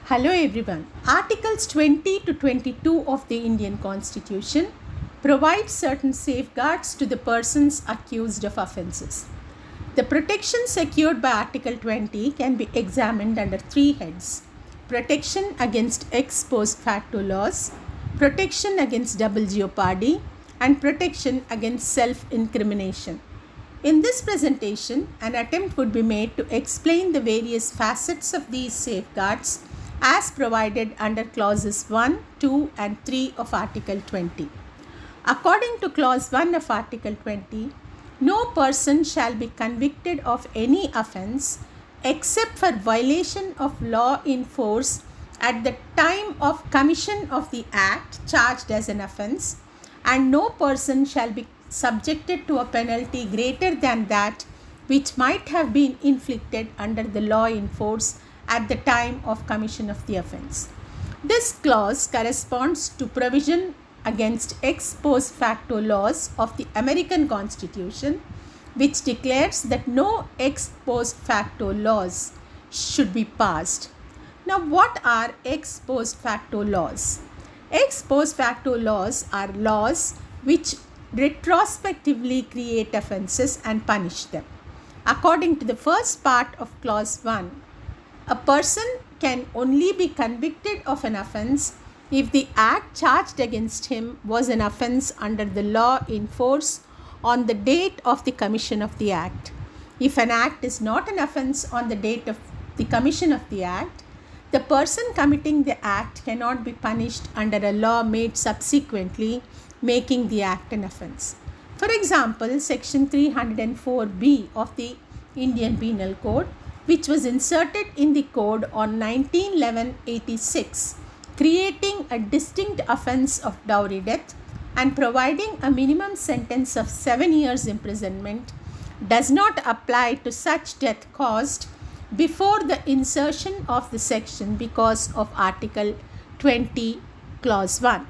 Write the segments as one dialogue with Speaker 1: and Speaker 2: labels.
Speaker 1: Hello everyone. Articles 20 to 22 of the Indian Constitution provide certain safeguards to the persons accused of offences. The protection secured by Article 20 can be examined under three heads: protection against ex post facto laws, protection against double jeopardy, and protection against self-incrimination. In this presentation, an attempt would be made to explain the various facets of these safeguards as provided under clauses 1, 2 and 3 of Article 20. According to clause 1 of Article 20, no person shall be convicted of any offence except for violation of law in force at the time of commission of the act charged as an offence, and no person shall be subjected to a penalty greater than that which might have been inflicted under the law in force at the time of commission of the offence. This clause corresponds to provision against ex post facto laws of the American Constitution, which declares that no ex post facto laws should be passed. Now, what are ex post facto laws? Ex post facto laws are laws which retrospectively create offences and punish them. According to the first part of clause 1, a person can only be convicted of an offence if the act charged against him was an offence under the law in force on the date of the commission of the act. If an act is not an offence on the date of the commission of the act, the person committing the act cannot be punished under a law made subsequently, making the act an offence. For example, Section 304B of the Indian Penal Code, which was inserted in the code on 19/11/86, creating a distinct offence of dowry death and providing a minimum sentence of 7 years imprisonment, does not apply to such death caused before the insertion of the section because of Article 20, Clause 1.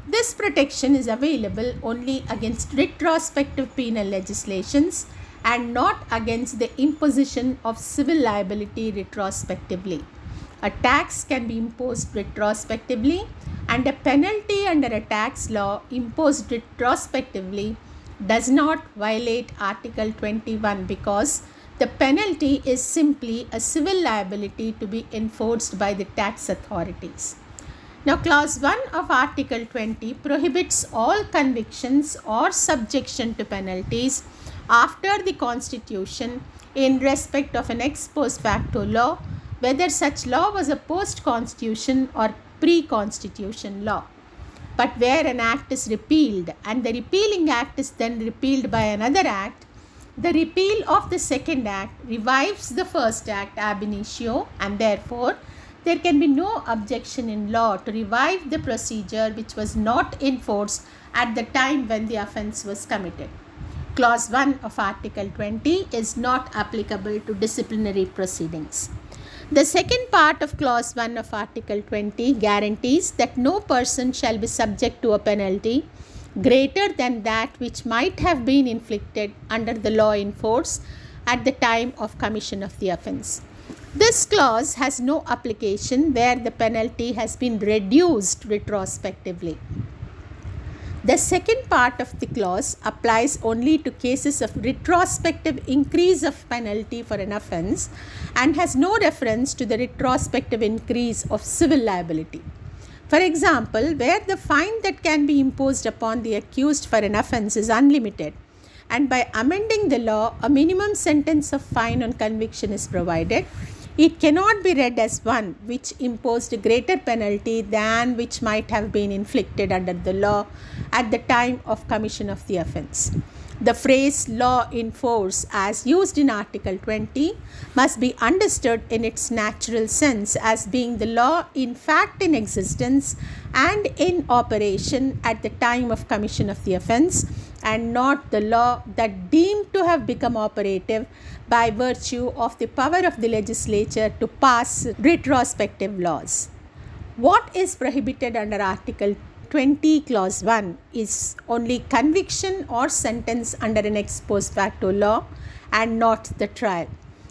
Speaker 1: This protection is available only against retrospective penal legislations and not against the imposition of civil liability retrospectively. A tax can be imposed retrospectively, and a penalty under a tax law imposed retrospectively does not violate Article 21 because the penalty is simply a civil liability to be enforced by the tax authorities. Now, Clause 1 of Article 20 prohibits all convictions or subjection to penalties after the Constitution in respect of an ex post facto law, whether such law was a post-Constitution or pre-Constitution law. But where an act is repealed and the repealing act is then repealed by another act, the repeal of the second act revives the first act ab initio, and therefore there can be no objection in law to revive the procedure which was not in force at the time when the offence was committed. Clause 1 of Article 20 is not applicable to disciplinary proceedings. The second part of Clause 1 of Article 20 guarantees that no person shall be subject to a penalty greater than that which might have been inflicted under the law in force at the time of commission of the offence. This clause has no application where the penalty has been reduced retrospectively. The second part of the clause applies only to cases of retrospective increase of penalty for an offence and has no reference to the retrospective increase of civil liability. For example, where the fine that can be imposed upon the accused for an offence is unlimited, and by amending the law, a minimum sentence of fine on conviction is provided, it cannot be read as one which imposed a greater penalty than which might have been inflicted under the law at the time of commission of the offence. The phrase law in force as used in Article 20 must be understood in its natural sense as being the law in fact in existence and in operation at the time of commission of the offence, and not the law that deemed to have become operative by virtue of the power of the legislature to pass retrospective laws. What is prohibited under Article 20 Clause 1 is only conviction or sentence under an ex post facto law and not the trial.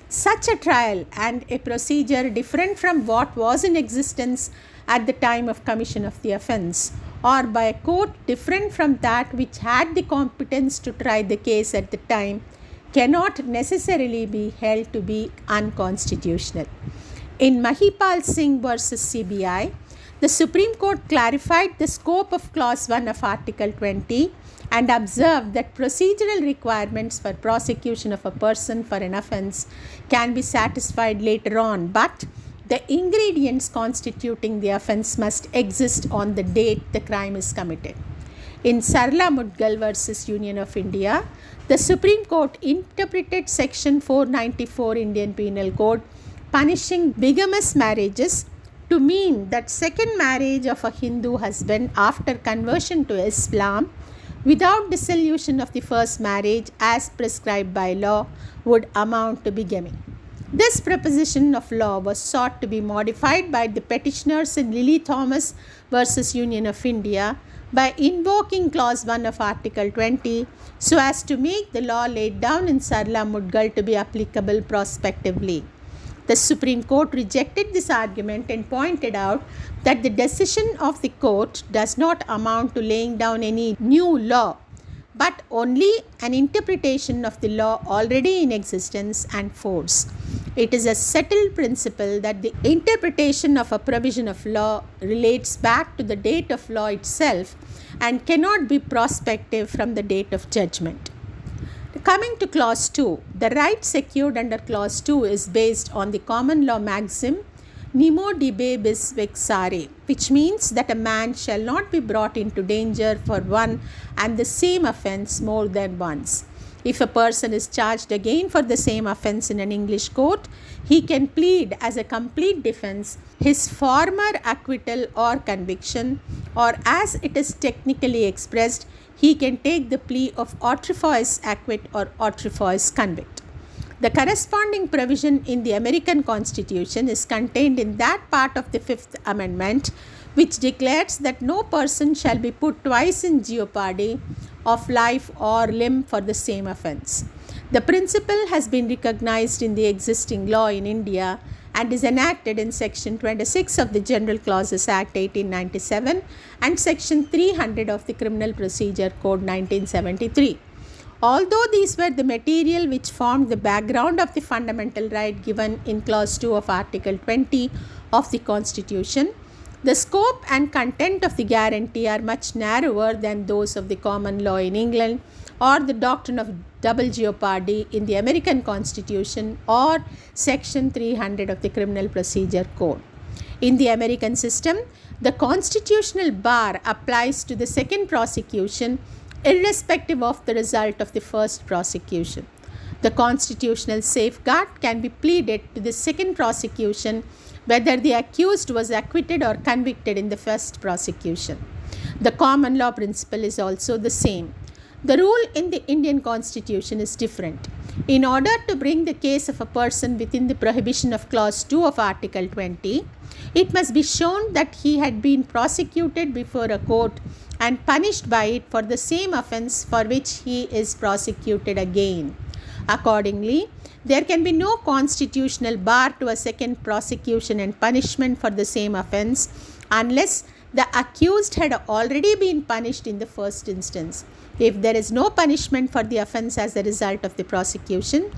Speaker 1: Such a trial and a procedure different from what was in existence at the time of commission of the offence, or by a court different from that which had the competence to try the case at the time, cannot necessarily be held to be unconstitutional. In Mahipal Singh versus CBI, the Supreme Court clarified the scope of Clause 1 of Article 20 and observed that procedural requirements for prosecution of a person for an offence can be satisfied later on, but the ingredients constituting the offence must exist on the date the crime is committed. In Sarla Mudgal versus Union of India, the Supreme Court interpreted Section 494 Indian Penal Code punishing bigamous marriages to mean that second marriage of a Hindu husband after conversion to Islam without dissolution of the first marriage as prescribed by law would amount to bigamy. This proposition of law was sought to be modified by the petitioners in Lily Thomas versus Union of India by invoking Clause 1 of Article 20 so as to make the law laid down in Sarla Mudgal to be applicable prospectively. The Supreme Court rejected this argument and pointed out that the decision of the court does not amount to laying down any new law, but only an interpretation of the law already in existence and force. It is a settled principle that the interpretation of a provision of law relates back to the date of law itself and cannot be prospective from the date of judgment. Coming to Clause 2, the right secured under Clause 2 is based on the common law maxim Nemo dibe bis vexare, which means that a man shall not be brought into danger for one and the same offence more than once. If a person is charged again for the same offence in an English court, he can plead as a complete defence his former acquittal or conviction, or as it is technically expressed, he can take the plea of autrefois acquit or autrefois convict. The corresponding provision in the American Constitution is contained in that part of the Fifth Amendment which declares that no person shall be put twice in jeopardy of life or limb for the same offence. The principle has been recognized in the existing law in India and is enacted in Section 26 of the General Clauses Act 1897 and Section 300 of the Criminal Procedure Code 1973. Although these were the material which formed the background of the fundamental right given in Clause 2 of Article 20 of the Constitution, the scope and content of the guarantee are much narrower than those of the common law in England or the doctrine of double jeopardy in the American Constitution or Section 300 of the Criminal Procedure Code. In the American system, the constitutional bar applies to the second prosecution irrespective of the result of the first prosecution. The constitutional safeguard can be pleaded to the second prosecution whether the accused was acquitted or convicted in the first prosecution. The common law principle is also the same. The rule in the Indian Constitution is different. In order to bring the case of a person within the prohibition of Clause 2 of Article 20, it must be shown that he had been prosecuted before a court and punished by it for the same offence for which he is prosecuted again. Accordingly, there can be no constitutional bar to a second prosecution and punishment for the same offence unless the accused had already been punished in the first instance. If there is no punishment for the offence as a result of the prosecution,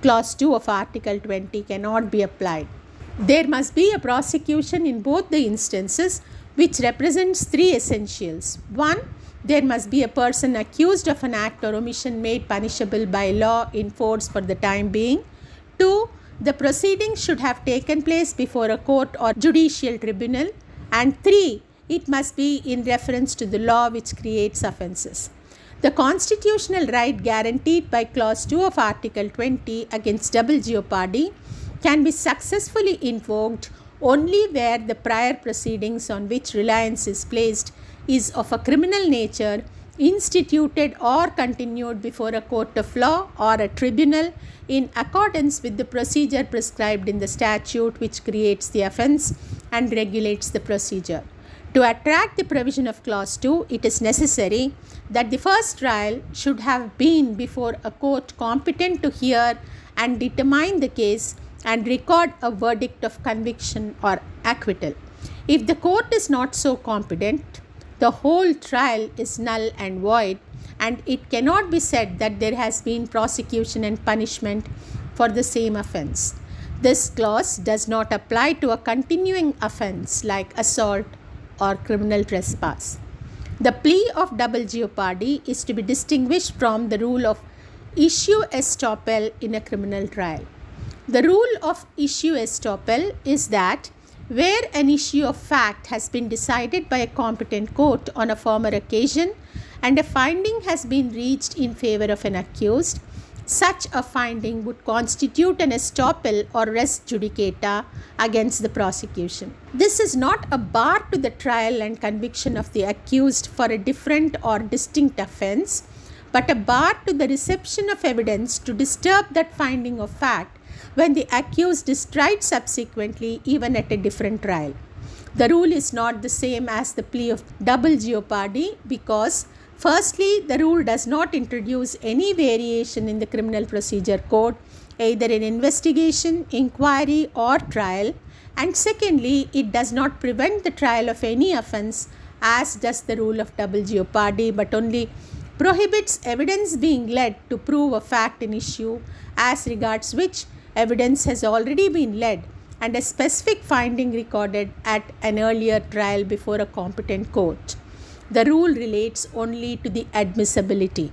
Speaker 1: Clause 2 of Article 20 cannot be applied. There must be a prosecution in both the instances, which represents three essentials. 1. There must be a person accused of an act or omission made punishable by law in force for the time being. 2. The proceedings should have taken place before a court or judicial tribunal. And 3. It must be in reference to the law which creates offences. The constitutional right guaranteed by Clause 2 of Article 20 against double jeopardy can be successfully invoked only where the prior proceedings on which reliance is placed is of a criminal nature, instituted or continued before a court of law or a tribunal in accordance with the procedure prescribed in the statute which creates the offence and regulates the procedure. To attract the provision of Clause 2, it is necessary that the first trial should have been before a court competent to hear and determine the case and record a verdict of conviction or acquittal. If the court is not so competent, the whole trial is null and void, and it cannot be said that there has been prosecution and punishment for the same offense. This clause does not apply to a continuing offense like assault or criminal trespass. The plea of double jeopardy is to be distinguished from the rule of issue estoppel in a criminal trial. The rule of issue estoppel is that where an issue of fact has been decided by a competent court on a former occasion and a finding has been reached in favor of an accused, such a finding would constitute an estoppel or res judicata against the prosecution. This is not a bar to the trial and conviction of the accused for a different or distinct offense, but a bar to the reception of evidence to disturb that finding of fact when the accused is tried subsequently, even at a different trial. The rule is not the same as the plea of double jeopardy because, firstly, the rule does not introduce any variation in the Criminal Procedure Code, either in investigation, inquiry, or trial, and secondly, it does not prevent the trial of any offense, as does the rule of double jeopardy, but only prohibits evidence being led to prove a fact in issue as regards which evidence has already been led and a specific finding recorded at an earlier trial before a competent court. The rule relates only to the admissibility.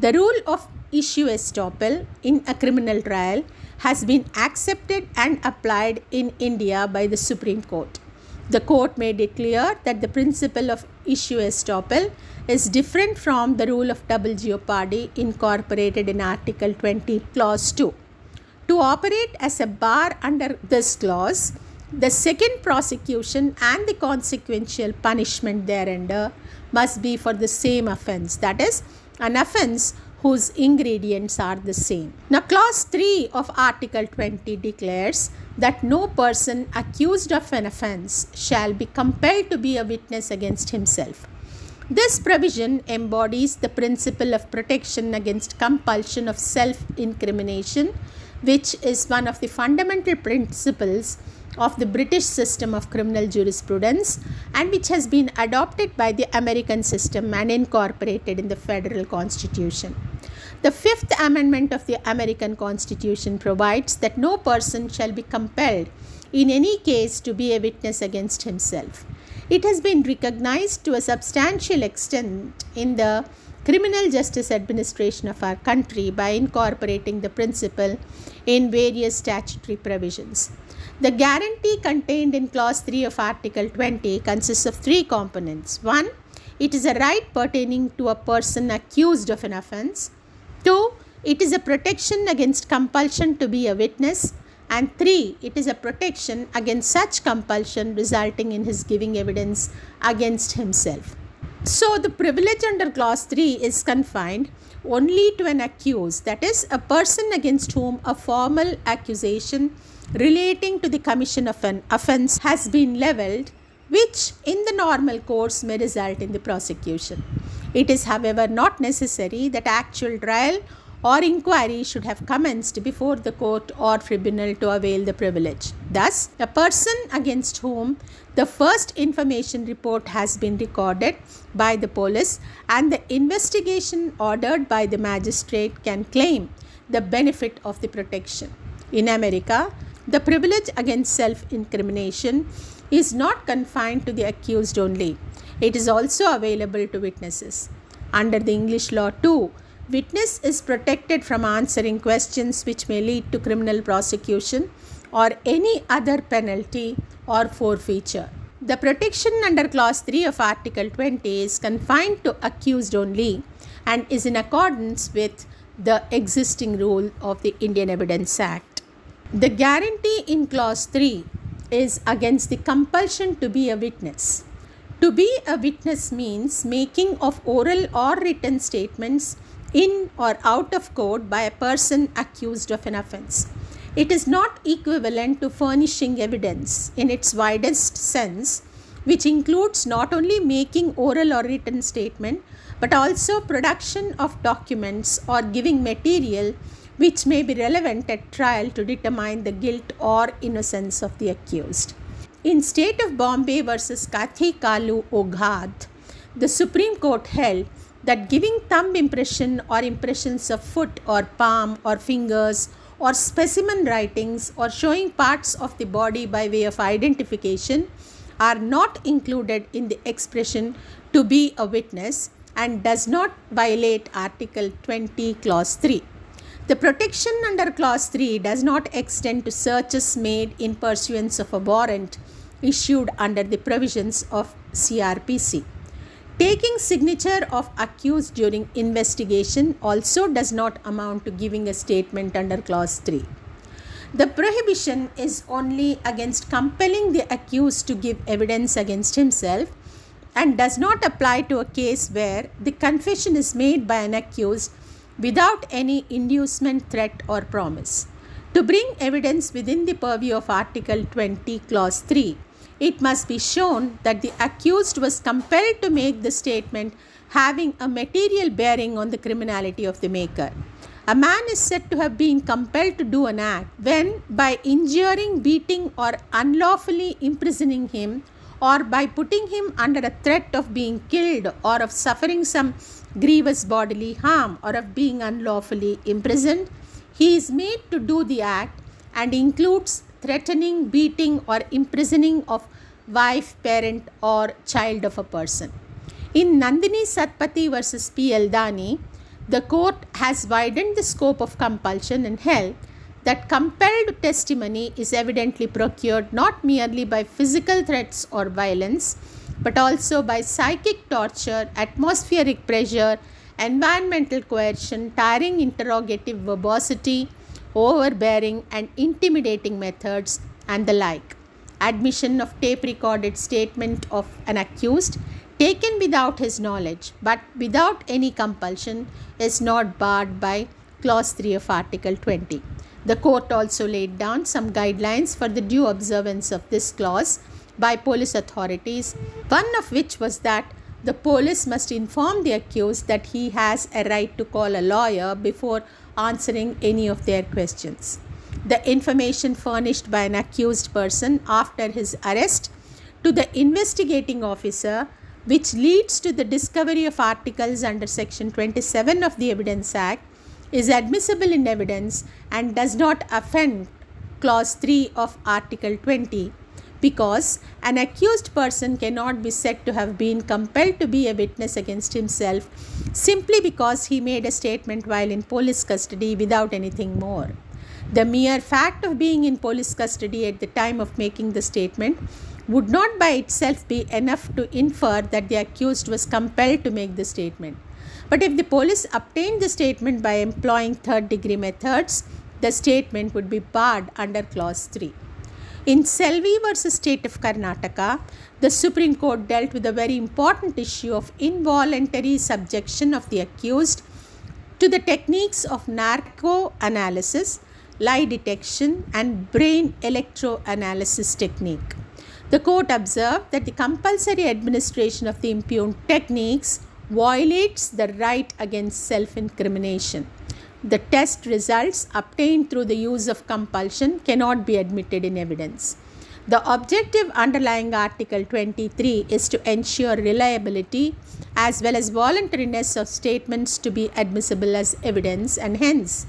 Speaker 1: The rule of issue estoppel in a criminal trial has been accepted and applied in India by the Supreme Court. The court made it clear that the principle of issue estoppel is different from the rule of double jeopardy incorporated in Article 20, Clause 2. To operate as a bar under this clause, the second prosecution and the consequential punishment thereunder must be for the same offense, that is, an offense whose ingredients are the same. Now, Clause 3 of Article 20 declares that no person accused of an offense shall be compelled to be a witness against himself. This provision embodies the principle of protection against compulsion of self-incrimination, which is one of the fundamental principles of the British system of criminal jurisprudence and which has been adopted by the American system and incorporated in the federal constitution. The Fifth Amendment of the American Constitution provides that no person shall be compelled in any case to be a witness against himself. It has been recognized to a substantial extent in the criminal justice administration of our country by incorporating the principle in various statutory provisions. The guarantee contained in Clause 3 of Article 20 consists of three components. 1. It is a right pertaining to a person accused of an offense. 2. It is a protection against compulsion to be a witness. And 3. It is a protection against such compulsion resulting in his giving evidence against himself. So, the privilege under Clause 3 is confined only to an accused, that is, a person against whom a formal accusation relating to the commission of an offense has been levelled, which in the normal course may result in the prosecution. It is, however, not necessary that actual trial or inquiry should have commenced before the court or tribunal to avail the privilege. Thus, a person against whom the first information report has been recorded by the police and the investigation ordered by the magistrate can claim the benefit of the protection. In America, the privilege against self-incrimination is not confined to the accused only. It is also available to witnesses. Under the English law too, witness is protected from answering questions which may lead to criminal prosecution or any other penalty or forfeiture. The protection under Clause 3 of Article 20 is confined to accused only and is in accordance with the existing rule of the Indian Evidence Act. The guarantee in Clause 3 is against the compulsion to be a witness. To be a witness means making of oral or written statements in or out of court by a person accused of an offense. It is not equivalent to furnishing evidence in its widest sense, which includes not only making oral or written statement, but also production of documents or giving material which may be relevant at trial to determine the guilt or innocence of the accused. In State of Bombay versus Kathi Kalu Oghad, the Supreme Court held that giving thumb impression or impressions of foot or palm or fingers or specimen writings or showing parts of the body by way of identification are not included in the expression to be a witness and does not violate Article 20, Clause 3. The protection under Clause 3 does not extend to searches made in pursuance of a warrant issued under the provisions of CRPC. Taking signature of accused during investigation also does not amount to giving a statement under Clause 3. The prohibition is only against compelling the accused to give evidence against himself and does not apply to a case where the confession is made by an accused without any inducement, threat, or promise. To bring evidence within the purview of Article 20, Clause 3, it must be shown that the accused was compelled to make the statement having a material bearing on the criminality of the maker. A man is said to have been compelled to do an act when, by injuring, beating, or unlawfully imprisoning him, or by putting him under a threat of being killed or of suffering some grievous bodily harm or of being unlawfully imprisoned, he is made to do the act and includes threatening, beating, or imprisoning of wife, parent, or child of a person. In Nandini Satpathy versus P. Eldani, the court has widened the scope of compulsion and held that compelled testimony is evidently procured not merely by physical threats or violence, but also by psychic torture, atmospheric pressure, environmental coercion, tiring interrogative verbosity, overbearing and intimidating methods, and the like. Admission of tape-recorded statement of an accused taken without his knowledge but without any compulsion is not barred by Clause 3 of Article 20. The court also laid down some guidelines for the due observance of this clause by police authorities, one of which was that the police must inform the accused that he has a right to call a lawyer before answering any of their questions. The information furnished by an accused person after his arrest to the investigating officer, which leads to the discovery of articles under Section 27 of the Evidence Act, is admissible in evidence and does not offend Clause 3 of Article 20, because an accused person cannot be said to have been compelled to be a witness against himself simply because he made a statement while in police custody without anything more. The mere fact of being in police custody at the time of making the statement would not by itself be enough to infer that the accused was compelled to make the statement. But if the police obtained the statement by employing third-degree methods, the statement would be barred under Clause 3. In Selvi versus State of Karnataka, the Supreme Court dealt with a very important issue of involuntary subjection of the accused to the techniques of narco-analysis, lie detection, and brain electroanalysis technique. The court observed that the compulsory administration of the impugned techniques violates the right against self-incrimination. The test results obtained through the use of compulsion cannot be admitted in evidence. The objective underlying Article 23 is to ensure reliability as well as voluntariness of statements to be admissible as evidence, and hence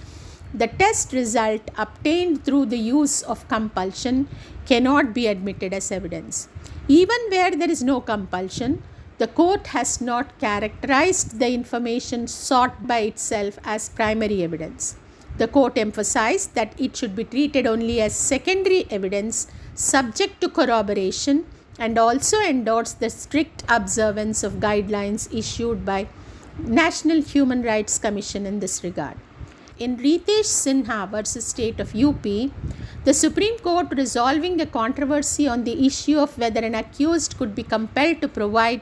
Speaker 1: the test result obtained through the use of compulsion cannot be admitted as evidence. Even where there is no compulsion, the court has not characterized the information sought by itself as primary evidence. The court emphasized that it should be treated only as secondary evidence subject to corroboration, and also endorsed the strict observance of guidelines issued by National Human Rights Commission in this regard. In Ritesh Sinha versus State of UP, the Supreme Court, resolving the controversy on the issue of whether an accused could be compelled to provide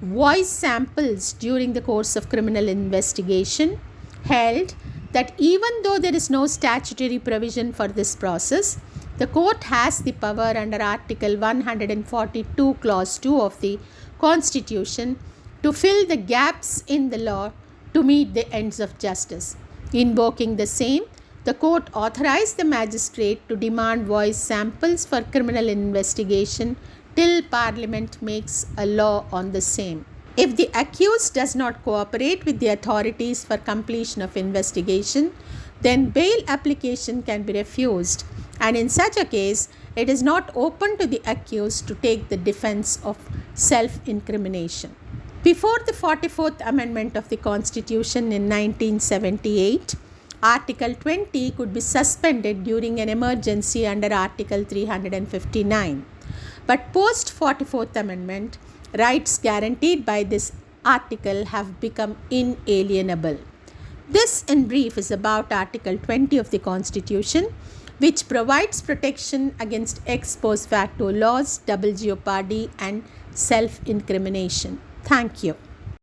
Speaker 1: voice samples during the course of criminal investigation, held that even though there is no statutory provision for this process, the court has the power under Article 142, Clause 2 of the Constitution to fill the gaps in the law to meet the ends of justice. Invoking the same, The court authorized the magistrate to demand voice samples for criminal investigation till Parliament makes a law on the same. If the accused does not cooperate with the authorities for completion of investigation, then bail application can be refused, and in such a case, it is not open to the accused to take the defense of self-incrimination. Before the 44th Amendment of the Constitution in 1978, Article 20 could be suspended during an emergency under Article 359. But post 44th Amendment, rights guaranteed by this article have become inalienable. This, in brief, is about Article 20 of the Constitution, which provides protection against ex post facto laws, double jeopardy, and self-incrimination. Thank you.